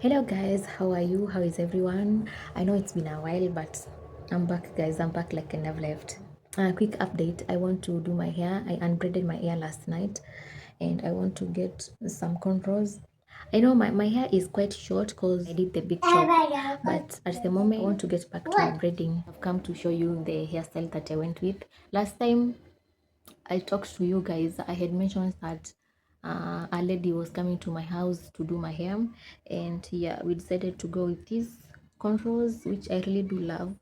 Hello guys, how are you? How is everyone? I know it's been a while, but I'm back guys. I'm back like I never left. Quick update. I want to do my hair. I unbraided my hair last night and I want to get some cornrows. I know my hair is quite short because I did the big chop, but at the moment I want to get back to braiding. I've come to show you the hairstyle that I went with. Last time I talked to you guys, I had mentioned that a lady was coming to my house to do my hair, and yeah, we decided to go with these cornrows, which I really do love.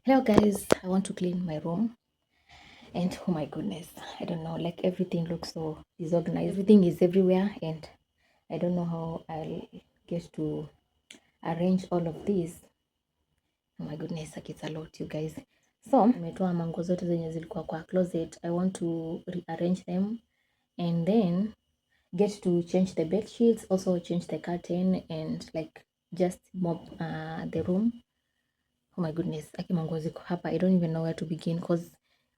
Hello guys, I want to clean my room, and oh my goodness, I don't know, like everything looks so disorganized. Everything is everywhere, and I don't know how I'll get to arrange all of this. Oh my goodness, like it's a lot, you guys. So nimetoa mango zote zenye zilikuwa kwa closet. I want to rearrange them and then get to change the bed sheets, also change the curtain, and like just mop the room. Oh my goodness, aki mango ziko hapa. I don't even know where to begin cause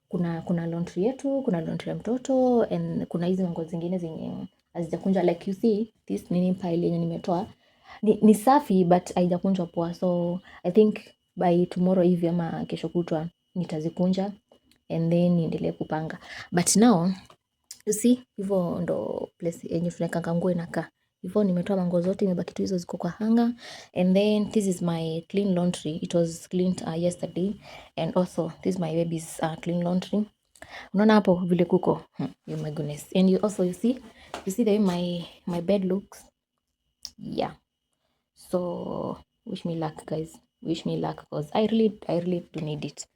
kuna laundry yetu, kuna laundry ya mtoto, and kuna hizi mango zingine zenye hazijakunja. Like you see this nini pile yenye nimetoa ni safi but haijakunjwa poa, so I think by tomorrow hivi ama kesho kutwa nitazikunja and then niendelee kupanga. But now you see, hivyo ndo place yenye tunaweka nguo inakaa hivyo. Nimetoa mango zote, imebaki tu hizo ziko kwa hanger. And then this is my clean laundry, it was cleaned yesterday. And also this is my baby's clean laundry. Unaona hapo vile kuko oh my goodness. And you also you see the way my bed looks. Yeah, so wish me luck guys, wish me luck because I really do need it.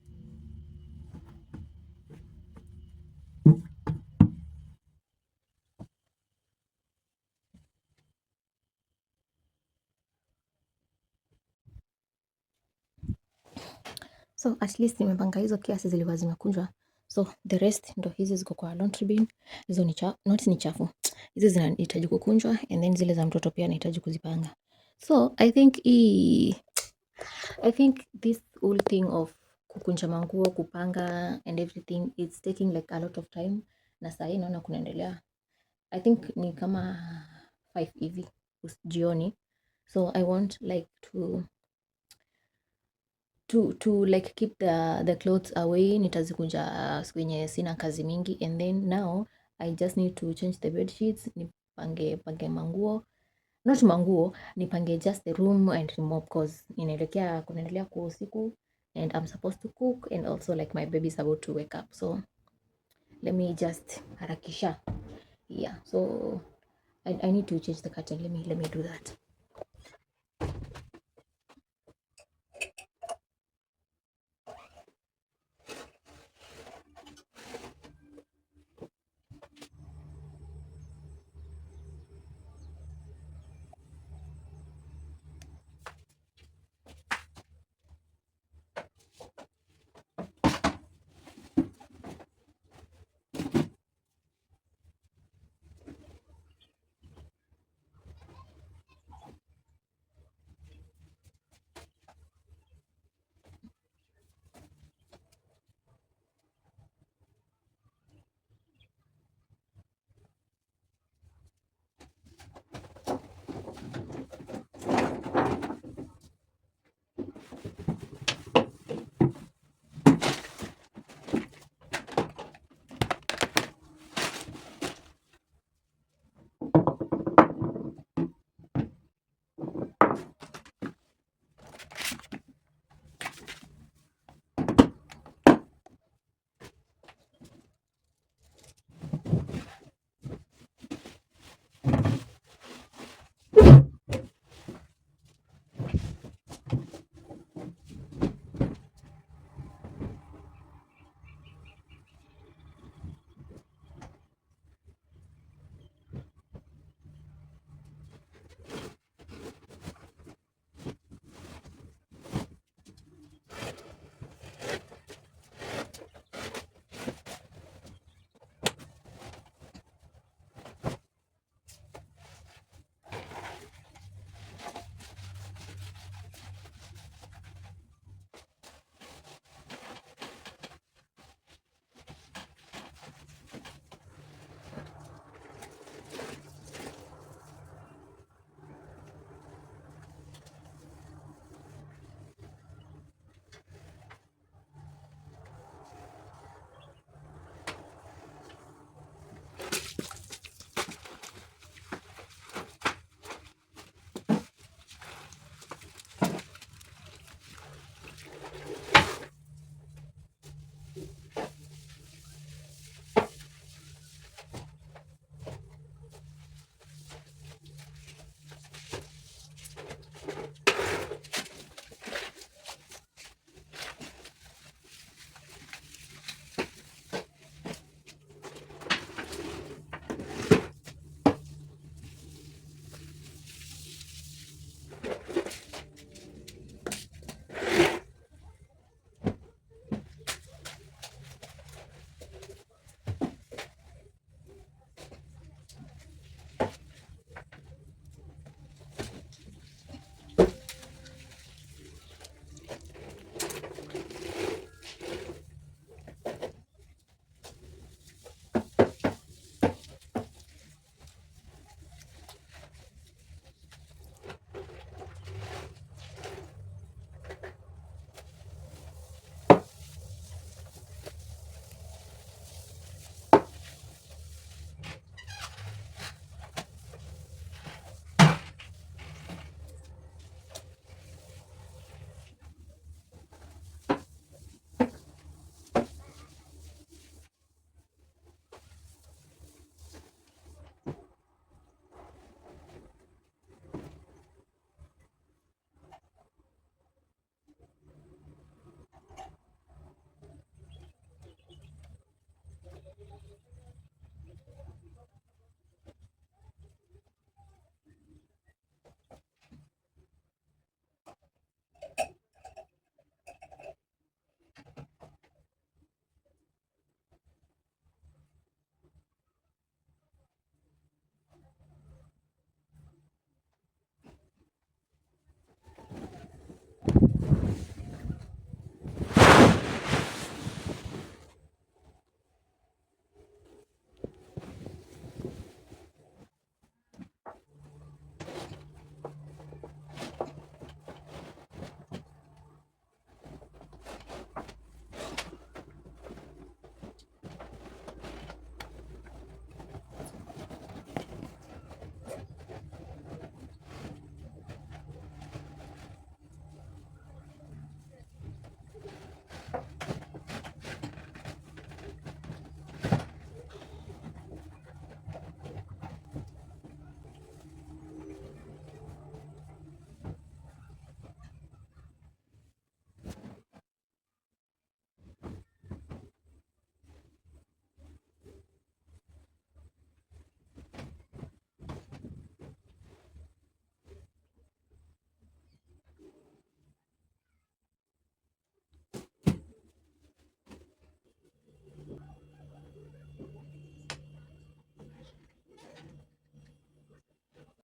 So at least nimepanga hizo kiasi zilikuwa zimekunjwa, so the rest ndo hizi ziko kwa laundry bin. Hizo ni not ni chafu, hizi zinahitaji kukunjwa and then zile za mtoto pia nahitaji kuzipanga. So I think this whole thing of kukunja manguo, kupanga and everything, it's taking like a lot of time, na saa hii naona kunaendelea I think ni kama 5 hivi jioni, so I want like to like keep the clothes away. Nitazikunja siku yenye sina kazi mingi, and then now I just need to change the bed sheets, nipange manguo, not manguo, nipange just the room and mop cause kunaendelea kwa usiku and I'm supposed to cook, and also like my baby is about to wake up, so let me just harakisha. Yeah, so I need to change the curtain. Let me do that.